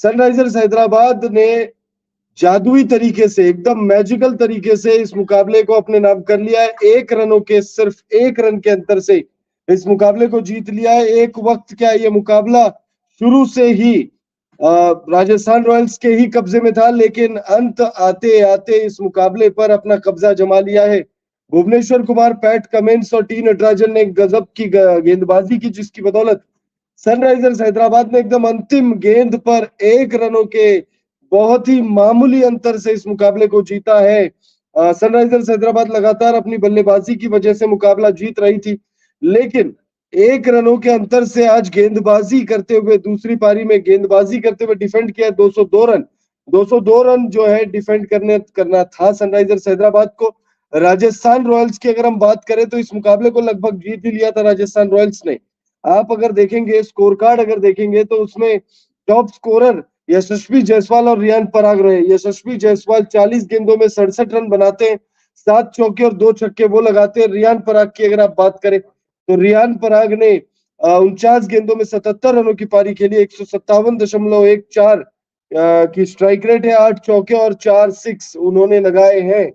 Sunrisers Hyderabad ने जादुई तरीके से, एकदम मैजिकल तरीके से इस मुकाबले को अपने नाम कर लिया है। सिर्फ एक रन के अंतर से इस मुकाबले को जीत लिया है। एक वक्त क्या ये मुकाबला शुरू से ही राजस्थान रॉयल्स के ही कब्जे में था, लेकिन अंत आते आते इस मुकाबले पर अपना कब्जा जमा लिया है। भुवनेश्वर कुमार, पैट कमिंस और टी नटराजन ने गजब की गेंदबाजी की, जिसकी बदौलत सनराइजर्स हैदराबाद ने एकदम अंतिम गेंद पर 1 रनों के बहुत ही मामूली अंतर से इस मुकाबले को जीता है। सनराइजर्स हैदराबाद लगातार अपनी बल्लेबाजी की वजह से मुकाबला जीत रही थी, लेकिन 1 रनों के अंतर से आज गेंदबाजी करते हुए, दूसरी पारी में गेंदबाजी करते हुए डिफेंड किया 202 रन। 202 रन जो है डिफेंड करना था सनराइजर्स हैदराबाद को। राजस्थान रॉयल्स की अगर हम बात करें तो इस मुकाबले को लगभग जीत ही लिया था राजस्थान रॉयल्स ने। आप अगर देखेंगे स्कोर कार्ड, अगर देखेंगे तो उसमें टॉप स्कोरर यशस्वी जायसवाल और रियान पराग रहे। यशस्वी जायसवाल 40 गेंदों में 67 रन बनाते हैं, 7 चौके और 2 छक्के वो लगाते हैं। रियान पराग की अगर आप बात करें तो रियान पराग ने 49 गेंदों में 77 रनों की पारी खेली, 157.14 की स्ट्राइक रेट है, 8 चौके और 4 सिक्स उन्होंने लगाए हैं।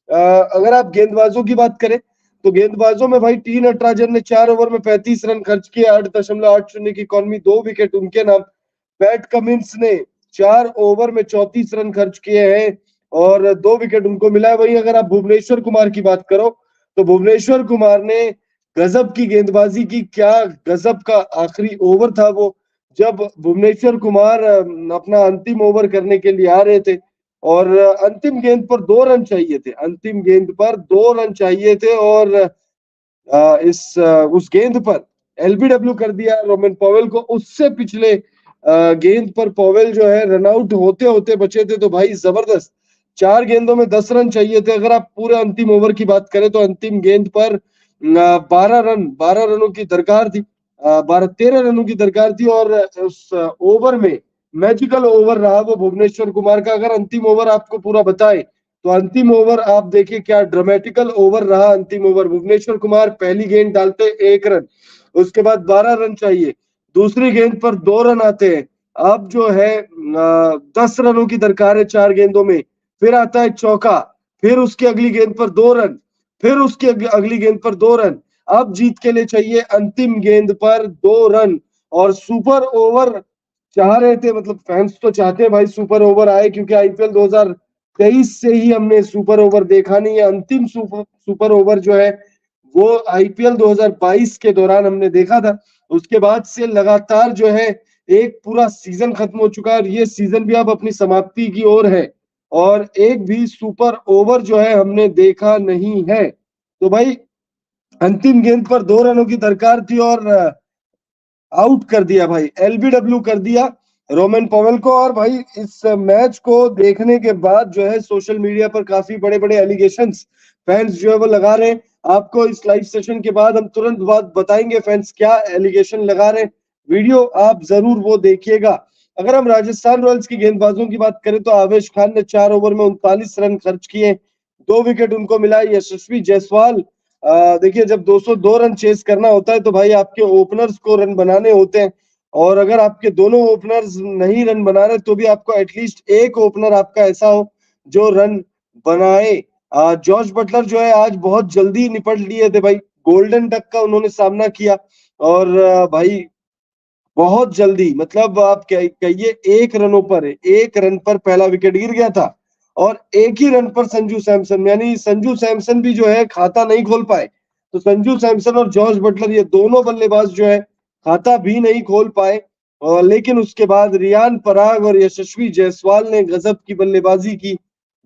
अगर आप गेंदबाजों की बात करें तो गेंदबाजों में भाई टी नटराजन ने 4 ओवर में 35 रन खर्च किए, 8.80 की इकॉनमी, 2 विकेट उनके नाम। पैट कमिंस ने 4 ओवर में 34 रन खर्च किए हैं और 2 विकेट उनको मिला है। वहीं अगर आप भुवनेश्वर कुमार की बात करो तो भुवनेश्वर कुमार ने गजब की गेंदबाजी की। क्या गजब का आखिरी ओवर था वो, जब भुवनेश्वर कुमार अपना अंतिम ओवर करने के लिए आ रहे थे और अंतिम गेंद पर 2 रन चाहिए थे, अंतिम गेंद पर 2 रन चाहिए थे और उस गेंद पर एलबीडब्ल्यू कर दिया रोमन पॉवेल को। उससे पिछले गेंद पर पॉवेल जो है रन आउट होते होते बचे थे। तो भाई जबरदस्त, 4 गेंदों में 10 रन चाहिए थे। अगर आप पूरे अंतिम ओवर की बात करें तो अंतिम गेंद पर 12 रनों की दरकार थी, 12-13 रनों की दरकार थी और उस ओवर में मैजिकल ओवर रहा वो भुवनेश्वर कुमार का। अगर अंतिम ओवर आपको पूरा बताए तो अंतिम ओवर आप देखिए क्या ड्रामेटिकल ओवर रहा। अंतिम ओवर भुवनेश्वर कुमार पहली गेंद डालते 1 रन, उसके बाद 12 रन चाहिए, दूसरी गेंद पर 2 रन आते हैं, अब जो है 10 रनों की दरकार है 4 गेंदों में, फिर आता है चौका, फिर उसकी अगली गेंद पर 2 रन, फिर उसकी अगली गेंद पर 2 रन, अब जीत के लिए चाहिए अंतिम गेंद पर 2 रन। और सुपर ओवर चाह रहे थे, मतलब फैंस तो चाहते हैं भाई सुपर ओवर आए, क्योंकि आईपीएल 2023 से ही हमने सुपर ओवर देखा नहीं है। अंतिम सुपर ओवर जो है वो आईपीएल 2022 के दौरान हमने देखा था। उसके बाद से लगातार जो है एक पूरा सीजन खत्म हो चुका है और ये सीजन भी अब अपनी समाप्ति की ओर है और एक भी सुपर ओवर जो है हमने देखा नहीं है। तो भाई अंतिम गेंद पर 2 रनों की दरकार थी और आउट कर दिया भाई, एलबीडब्ल्यू कर दिया रोमन पॉवेल को। और भाई इस मैच को देखने के बाद जो है सोशल मीडिया पर काफी बड़े बड़े एलिगेशंस फैंस जो है वो लगा रहे हैं। आपको इस लाइव सेशन के बाद हम तुरंत बाद बताएंगे फैंस क्या एलिगेशन लगा रहे हैं, वीडियो आप जरूर वो देखिएगा। अगर हम राजस्थान रॉयल्स की गेंदबाजों की बात करें तो आवेश खान ने 4 ओवर में 39 रन खर्च किए, 2 विकेट उनको मिला। यशस्वी जायसवाल, देखिए जब 202 रन चेस करना होता है तो भाई आपके ओपनर्स को रन बनाने होते हैं और अगर आपके दोनों ओपनर्स नहीं रन बना रहे तो भी आपको एटलीस्ट एक ओपनर आपका ऐसा हो जो रन बनाए। जॉर्ज बटलर जो है आज बहुत जल्दी निपट लिए थे भाई, गोल्डन डक का उन्होंने सामना किया और भाई बहुत जल्दी, मतलब आप कहिए 1 रन पर पहला विकेट गिर गया था और एक ही रन पर संजू सैमसन, यानी संजू सैमसन भी जो है खाता नहीं खोल पाए। तो संजू सैमसन और जॉर्ज बटलर ये दोनों बल्लेबाज जो है खाता भी नहीं खोल पाए और लेकिन उसके बाद रियान पराग और यशस्वी जायसवाल ने गजब की बल्लेबाजी की,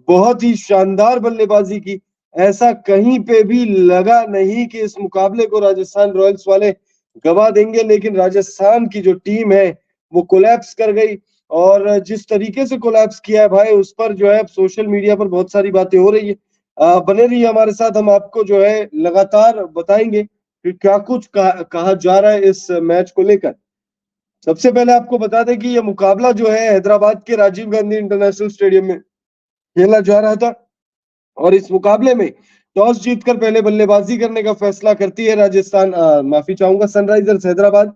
बहुत ही शानदार बल्लेबाजी की। ऐसा कहीं पे भी लगा नहीं कि इस मुकाबले को राजस्थान रॉयल्स वाले गवा देंगे, लेकिन राजस्थान की जो टीम है वो कोलैप्स कर गई और जिस तरीके से कोलैप्स किया है भाई उस पर जो है सोशल मीडिया पर बहुत सारी बातें हो रही है। बने रहिए हमारे साथ, हम आपको जो है लगातार बताएंगे कि क्या कुछ कहा जा रहा है इस मैच को लेकर। सबसे पहले आपको बता दें कि यह मुकाबला जो है हैदराबाद के राजीव गांधी इंटरनेशनल स्टेडियम में खेला जा रहा था और इस मुकाबले में टॉस जीतकर पहले बल्लेबाजी करने का फैसला करती है राजस्थान, माफी चाहूंगा, सनराइजर्स हैदराबाद।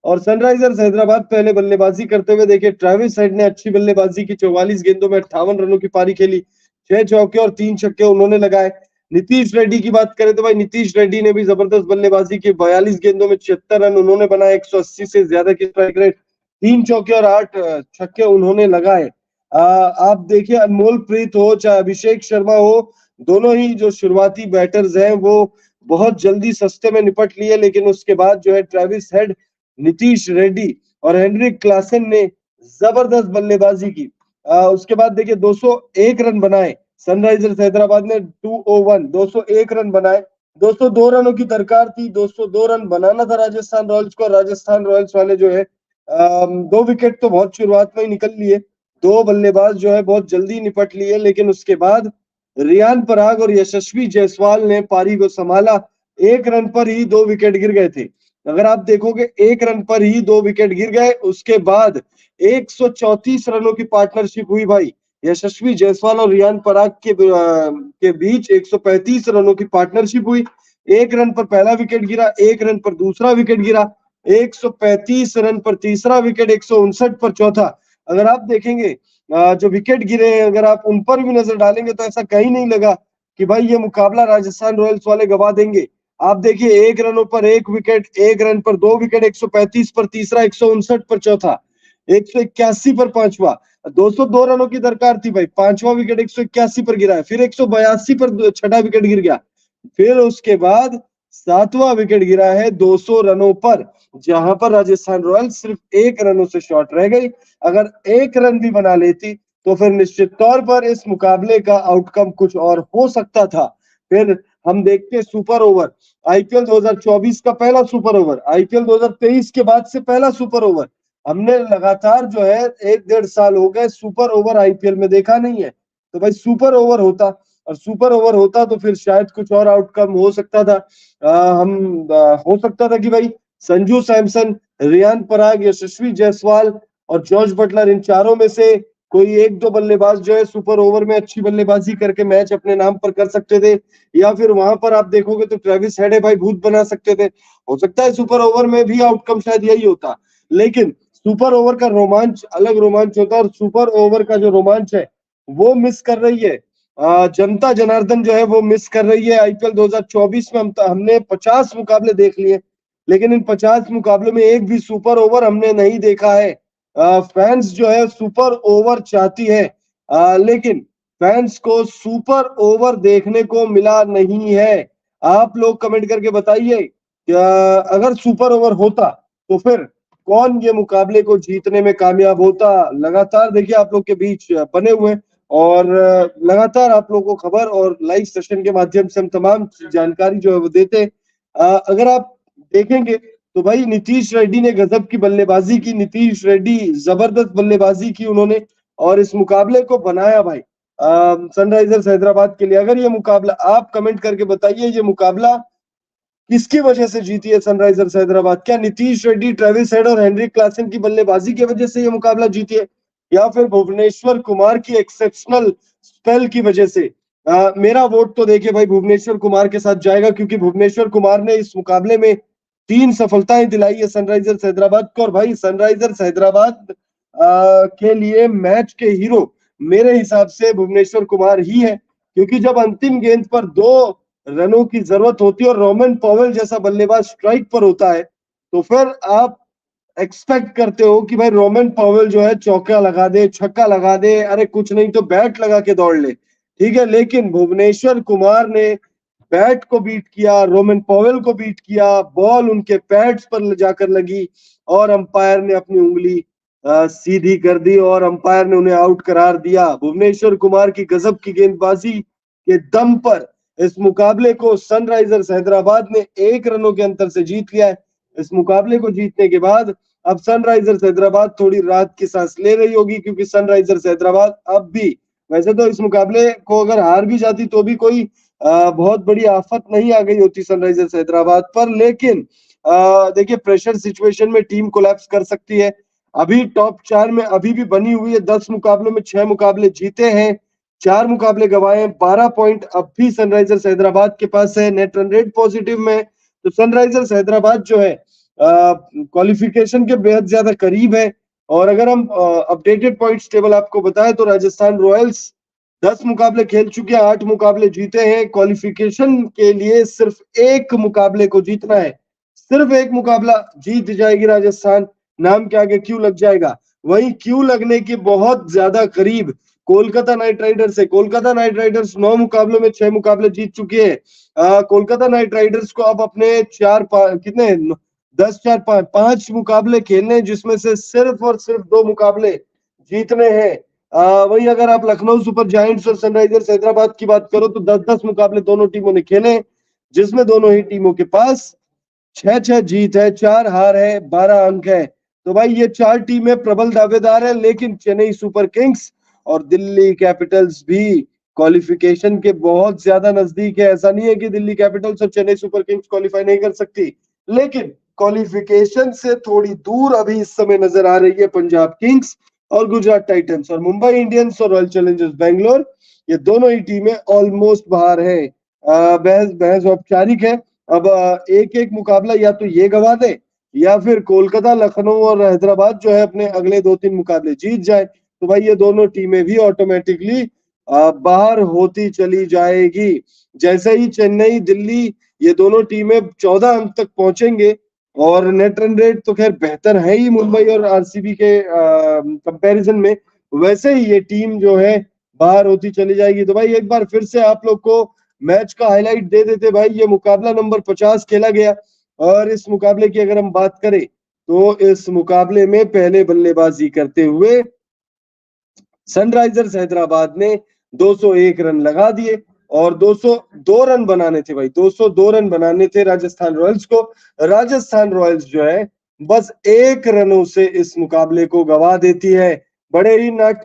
और सनराइजर्स हैदराबाद पहले बल्लेबाजी करते हुए देखिए ट्रेविस हेड ने अच्छी बल्लेबाजी की, 44 गेंदों में 58 रनों की पारी खेली, 6 चौके और 3 छक्के उन्होंने लगाए। नीतीश रेड्डी की बात करें तो भाई नीतीश रेड्डी ने भी जबरदस्त बल्लेबाजी की, 42 गेंदों में 76 रन उन्होंने बनाए, 180 से ज्यादा की स्ट्राइक रेट, 3 चौके और 8 छक्के उन्होंने लगाए। आप देखिए अनमोल प्रीत हो चाहे अभिषेक शर्मा हो, दोनों ही जो शुरुआती बैटर्स हैं वो बहुत जल्दी सस्ते में निपट लिए, लेकिन उसके बाद जो है ट्रेविस हेड, नीतीश रेड्डी और हेनरिक क्लासन ने जबरदस्त बल्लेबाजी की। उसके बाद देखिए 201 रन बनाए सनराइजर्स हैदराबाद ने, 201 रन बनाए, 202 रनों की दरकार थी, 202 रन बनाना था राजस्थान रॉयल्स को। राजस्थान रॉयल्स वाले जो है 2 विकेट तो बहुत शुरुआत में ही निकल लिए, 2 बल्लेबाज जो है बहुत जल्दी निपट लिए, लेकिन उसके बाद रियान पराग और यशस्वी जायसवाल ने पारी को संभाला। 1 रन पर ही 2 विकेट गिर गए थे। अगर आप देखोगे 1 रन पर ही 2 विकेट गिर गए, उसके बाद 134 रनों की पार्टनरशिप हुई भाई, यशस्वी जायसवाल और रियान पराग के बीच 135 रनों की पार्टनरशिप हुई। 1 रन पर पहला विकेट गिरा, 1 रन पर दूसरा विकेट गिरा, 135 रन पर तीसरा विकेट, 159 पर चौथा। अगर आप देखेंगे जो विकेट गिरे हैं, अगर आप उन पर भी नजर डालेंगे तो ऐसा कहीं नहीं लगा कि भाई ये मुकाबला राजस्थान रॉयल्स वाले गवा देंगे। आप देखिए 1 रनों पर 1 विकेट, 1 रन पर 2 विकेट, 135 पर तीसरा, 159 पर चौथा, 181 पर पांचवा, 202 रनों की दरकार थी भाई, पांचवा विकेट 181 पर गिरा है, फिर 182 पर छठा विकेट गिर गया, फिर उसके बाद सातवां विकेट गिरा है 200 रनों पर, जहां पर राजस्थान रॉयल्स सिर्फ 1 रनों से शॉर्ट रह गई। अगर 1 रन भी बना लेती तो फिर निश्चित तौर पर इस मुकाबले का आउटकम कुछ और हो सकता था। फिर हम देखते सुपर ओवर, आईपीएल 2024 का पहला सुपर ओवर, आईपीएल 2023 के बाद से पहला सुपर ओवर, हमने लगातार जो है 1-1.5 साल हो गए सुपर ओवर आईपीएल में देखा नहीं है। तो भाई सुपर ओवर होता, और सुपर ओवर होता तो फिर शायद कुछ और आउटकम हो सकता था। हो सकता था कि भाई संजू सैमसन, रियान पराग, यशस्वी जायसवाल और जॉर्ज बटलर, इन चारों में से कोई 1-2 बल्लेबाज जो है सुपर ओवर में अच्छी बल्लेबाजी करके मैच अपने नाम पर कर सकते थे, या फिर वहां पर आप देखोगे तो ट्रेविस हेड है भाई भूत बना सकते थे। हो सकता है सुपर ओवर में भी आउटकम शायद यही होता, लेकिन सुपर ओवर का रोमांच अलग रोमांच होता है, और सुपर ओवर का जो रोमांच है वो मिस कर रही है जनता जनार्दन जो है वो मिस कर रही है। आईपीएल 2024 में हमने 50 मुकाबले देख लिए, लेकिन इन 50 मुकाबलों में एक भी सुपर ओवर हमने नहीं देखा है। फैंस जो है सुपर ओवर चाहती है, लेकिन फैंस को सुपर ओवर देखने को मिला नहीं है। आप लोग कमेंट करके बताइए, अगर सुपर ओवर होता तो फिर कौन ये मुकाबले को जीतने में कामयाब होता। लगातार देखिए आप लोग के बीच बने हुए, और लगातार आप लोगों को खबर और लाइव सेशन के माध्यम से हम तमाम जानकारी जो है वो देते। अगर आप देखेंगे तो भाई नीतीश रेड्डी ने गजब की बल्लेबाजी की, नीतीश रेड्डी जबरदस्त बल्लेबाजी की उन्होंने, और इस मुकाबले को बनाया भाई सनराइजर्स हैदराबाद के लिए। अगर ये मुकाबला, आप कमेंट करके बताइए, ये मुकाबला किसकी वजह से जीती है सनराइजर्स हैदराबाद? क्या नीतीश रेड्डी, ट्रेविस हेड और हेनरिक क्लासन की बल्लेबाजी की वजह से ये मुकाबला जीती है, या फिर भुवनेश्वर कुमार की एक्सेप्शनल स्पेल की वजह से? मेरा वोट तो देखिए भाई भुवनेश्वर कुमार के साथ जाएगा, क्योंकि भुवनेश्वर कुमार ने इस मुकाबले में 3 सफलताएं दिलाई है सनराइजर्स हैदराबाद को, और भाई सनराइजर्स हैदराबाद के लिए मैच के हीरो मेरे हिसाब से भुवनेश्वर कुमार ही है, क्योंकि जब अंतिम गेंद पर 2 रनों की जरूरत होती है और रोमन पॉवेल जैसा बल्लेबाज स्ट्राइक पर होता है, तो फिर आप एक्सपेक्ट करते हो कि भाई रोमन पॉवेल जो है चौका लगा दे, छक्का लगा दे, अरे कुछ नहीं तो बैट लगा के दौड़ ले, ठीक है। लेकिन भुवनेश्वर कुमार ने बैट को बीट किया, रोमन पॉवेल को बीट किया, बॉल उनके पैड्स पर जाकर लगी, और अंपायर ने अपनी उंगली सीधी कर दी और अंपायर ने उन्हें आउट करार दिया। भुवनेश्वर कुमार की गजब की गेंदबाजी के दम पर इस मुकाबले को सनराइजर्स हैदराबाद ने 1 रनों के अंतर से जीत लिया है। इस मुकाबले को जीतने के बाद अब सनराइजर्स हैदराबाद थोड़ी राहत की सांस ले रही होगी, क्योंकि सनराइजर्स हैदराबाद अब भी, वैसे तो इस मुकाबले को अगर हार भी जाती तो भी कोई बहुत बड़ी आफत नहीं आ गई होती सनराइजर्स हैदराबाद पर, लेकिन देखिए प्रेशर सिचुएशन में टीम कोलैप्स कर सकती है। अभी टॉप 4 में अभी भी बनी हुई है, 10 मुकाबलों में 6 मुकाबले जीते हैं, 4 मुकाबले गंवाए हैं, 12 पॉइंट अब भी सनराइजर्स हैदराबाद के पास है, नेट रन रेट पॉजिटिव में। तो सनराइजर्स हैदराबाद जो है क्वालिफिकेशन के बेहद ज्यादा करीब है। और अगर हम अपडेटेड पॉइंट्स टेबल आपको बताएं तो राजस्थान रॉयल्स 10 मुकाबले खेल चुके हैं, 8 मुकाबले जीते हैं। क्वालिफिकेशन के लिए सिर्फ एक मुकाबले को जीतना है, सिर्फ एक मुकाबला जीत जाएगी राजस्थान, नाम के आगे क्यू लग जाएगा। वहीं क्यू लगने के बहुत ज्यादा करीब कोलकाता नाइट राइडर्स है। कोलकाता नाइट राइडर्स 9 मुकाबलों में 6 मुकाबले जीत चुकी है। कोलकाता नाइट राइडर्स को अब अपने कितने 5 मुकाबले खेलने हैं, जिसमें से सिर्फ और सिर्फ 2 मुकाबले जीतने हैं। वहीं अगर आप लखनऊ सुपर जायंट्स और सनराइजर्स हैदराबाद की बात करो तो 10-10 मुकाबले दोनों टीमों ने खेले, जिसमें दोनों ही टीमों के पास 6-6 जीत है, 4 हार है, 12 अंक है। तो भाई ये 4 टीमें प्रबल दावेदार है, लेकिन चेन्नई सुपर किंग्स और दिल्ली कैपिटल्स भी क्वालिफिकेशन के बहुत ज्यादा नजदीक है। ऐसा नहीं है कि दिल्ली कैपिटल्स और चेन्नई सुपर किंग्स क्वालिफाई नहीं कर सकती, लेकिन क्वालिफिकेशन से थोड़ी दूर अभी इस समय नजर आ रही है पंजाब किंग्स और गुजरात टाइटंस। और मुंबई इंडियंस और रॉयल चैलेंजर्स बैंगलोर, ये दोनों ही टीमें ऑलमोस्ट बाहर है। बहस बहस औपचारिक है। अब एक एक मुकाबला या तो ये गवा दे, या फिर कोलकाता, लखनऊ और हैदराबाद जो है अपने अगले 2-3 मुकाबले जीत जाए, तो भाई ये दोनों टीमें भी ऑटोमेटिकली बाहर होती चली जाएगी। जैसे ही चेन्नई, दिल्ली, ये दोनों टीमें 14 अंक तक पहुंचेंगे, और नेट रन रेट तो खैर बेहतर है ही मुंबई और आरसीबी के कंपैरिजन में, वैसे ही ये टीम जो है बाहर होती चली जाएगी। तो भाई एक बार फिर से आप लोग को मैच का हाईलाइट दे देते भाई। ये मुकाबला नंबर 50 खेला गया, और इस मुकाबले की अगर हम बात करें तो इस मुकाबले में पहले बल्लेबाजी करते हुए सनराइजर्स हैदराबाद ने 201 रन लगा दिए, और 202 रन बनाने थे भाई, 202 रन बनाने थे राजस्थान रॉयल्स को। राजस्थान रॉयल्स जो है बस 1 रनों से इस मुकाबले को गवा देती है। बड़े ही नाट